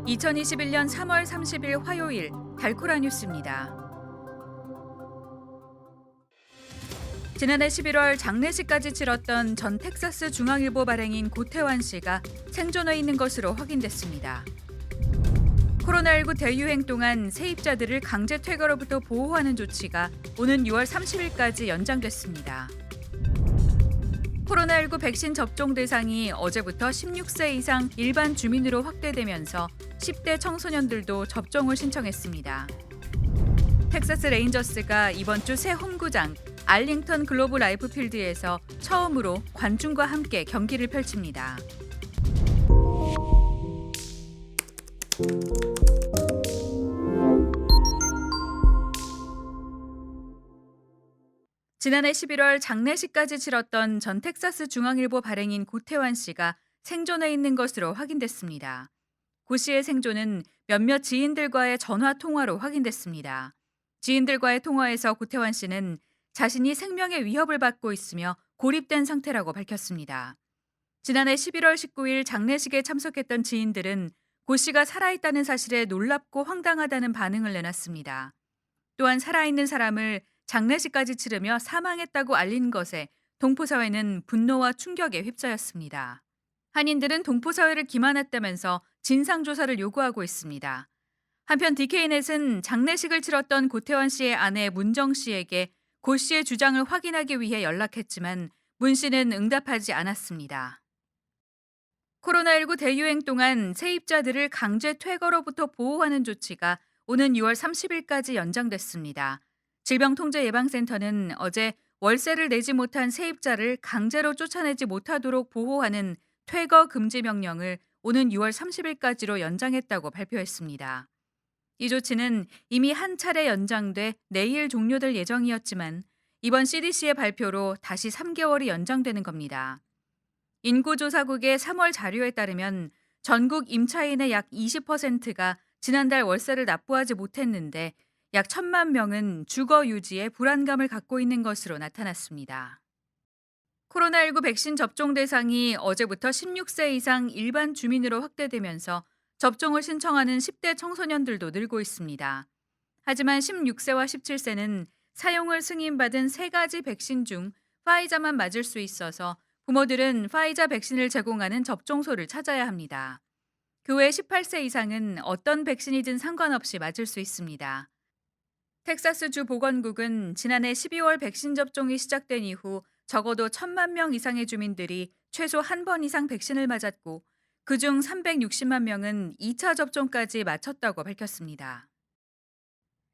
2021년 3월 30일 화요일 달코라 뉴스입니다. 지난해 11월 장례식까지 치렀던 전 텍사스 중앙일보 발행인 고태환 씨가 생존해 있는 것으로 확인됐습니다. 코로나19 대유행 동안 세입자들을 강제 퇴거로부터 보호하는 조치가 오는 6월 30일까지 연장됐습니다. 코로나19 백신 접종 대상이 어제부터 16세 이상 일반 주민으로 확대되면서 10대 청소년들도 접종을 신청했습니다. 텍사스 레인저스가 이번 주 새 홈구장 알링턴 글로브 라이프 필드에서 처음으로 관중과 함께 경기를 펼칩니다. 지난해 11월 장례식까지 치렀던 전 텍사스 중앙일보 발행인 고태환 씨가 생존해 있는 것으로 확인됐습니다. 고 씨의 생존은 몇몇 지인들과의 전화 통화로 확인됐습니다. 지인들과의 통화에서 고태환 씨는 자신이 생명의 위협을 받고 있으며 고립된 상태라고 밝혔습니다. 지난해 11월 19일 장례식에 참석했던 지인들은 고 씨가 살아있다는 사실에 놀랍고 황당하다는 반응을 내놨습니다. 또한 살아있는 사람을 장례식까지 치르며 사망했다고 알린 것에 동포사회는 분노와 충격에 휩싸였습니다. 한인들은 동포사회를 기만했다면서 진상조사를 요구하고 있습니다. 한편 DK넷은 장례식을 치렀던 고태환 씨의 아내 문정 씨에게 고 씨의 주장을 확인하기 위해 연락했지만 문 씨는 응답하지 않았습니다. 코로나19 대유행 동안 세입자들을 강제 퇴거로부터 보호하는 조치가 오는 6월 30일까지 연장됐습니다. 질병통제예방센터는 어제 월세를 내지 못한 세입자를 강제로 쫓아내지 못하도록 보호하는 퇴거 금지 명령을 오는 6월 30일까지로 연장했다고 발표했습니다. 이 조치는 이미 한 차례 연장돼 내일 종료될 예정이었지만 이번 CDC의 발표로 다시 3개월이 연장되는 겁니다. 인구조사국의 3월 자료에 따르면 전국 임차인의 약 20%가 지난달 월세를 납부하지 못했는데 약 1,000만 명은 주거 유지에 불안감을 갖고 있는 것으로 나타났습니다. 코로나19 백신 접종 대상이 어제부터 16세 이상 일반 주민으로 확대되면서 접종을 신청하는 10대 청소년들도 늘고 있습니다. 하지만 16세와 17세는 사용을 승인받은 3가지 백신 중 파이자만 맞을 수 있어서 부모들은 파이자 백신을 제공하는 접종소를 찾아야 합니다. 그 외 18세 이상은 어떤 백신이든 상관없이 맞을 수 있습니다. 텍사스 주 보건국은 지난해 12월 백신 접종이 시작된 이후 적어도 1,000만 명 이상의 주민들이 최소 한 번 이상 백신을 맞았고 그중 360만 명은 2차 접종까지 마쳤다고 밝혔습니다.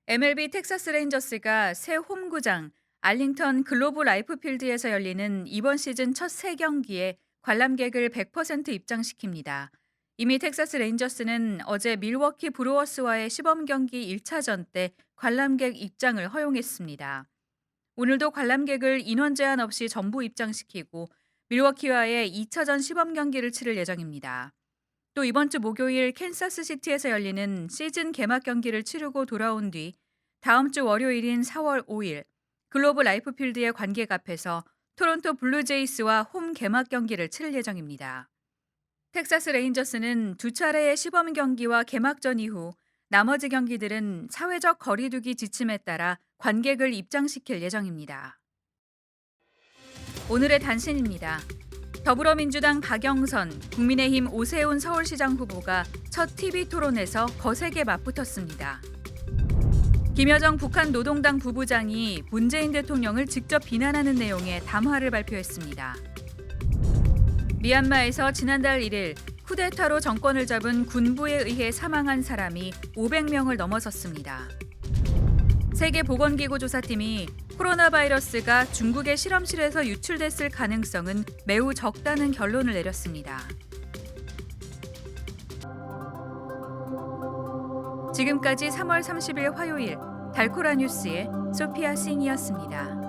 MLB 텍사스 레인저스가 새 홈구장 알링턴 글로브 라이프 필드에서 열리는 이번 시즌 첫 3경기에 관람객을 100% 입장시킵니다. 이미 텍사스 레인저스는 어제 밀워키 브루어스와의 시범 경기 1차전 때 관람객 입장을 허용했습니다. 오늘도 관람객을 인원 제한 없이 전부 입장시키고 밀워키와의 2차전 시범 경기를 치를 예정입니다. 또 이번 주 목요일 캔사스시티에서 열리는 시즌 개막 경기를 치르고 돌아온 뒤 다음 주 월요일인 4월 5일 글로브 라이프 필드의 관객 앞에서 토론토 블루제이스와 홈 개막 경기를 치를 예정입니다. 텍사스 레인저스는 2차례의 시범 경기와 개막전 이후 나머지 경기들은 사회적 거리두기 지침에 따라 관객을 입장시킬 예정입니다. 오늘의 단신입니다. 더불어민주당 박영선, 국민의힘 오세훈 서울시장 후보가 첫 TV토론에서 거세게 맞붙었습니다. 김여정 북한 노동당 부부장이 문재인 대통령을 직접 비난하는 내용의 담화를 발표했습니다. 미얀마에서 지난달 1일 쿠데타로 정권을 잡은 군부에 의해 사망한 사람이 500명을 넘어섰습니다. 세계보건기구 조사팀이 코로나 바이러스가 중국의 실험실에서 유출됐을 가능성은 매우 적다는 결론을 내렸습니다. 지금까지 3월 30일 화요일 달코라 뉴스의 소피아 싱이었습니다.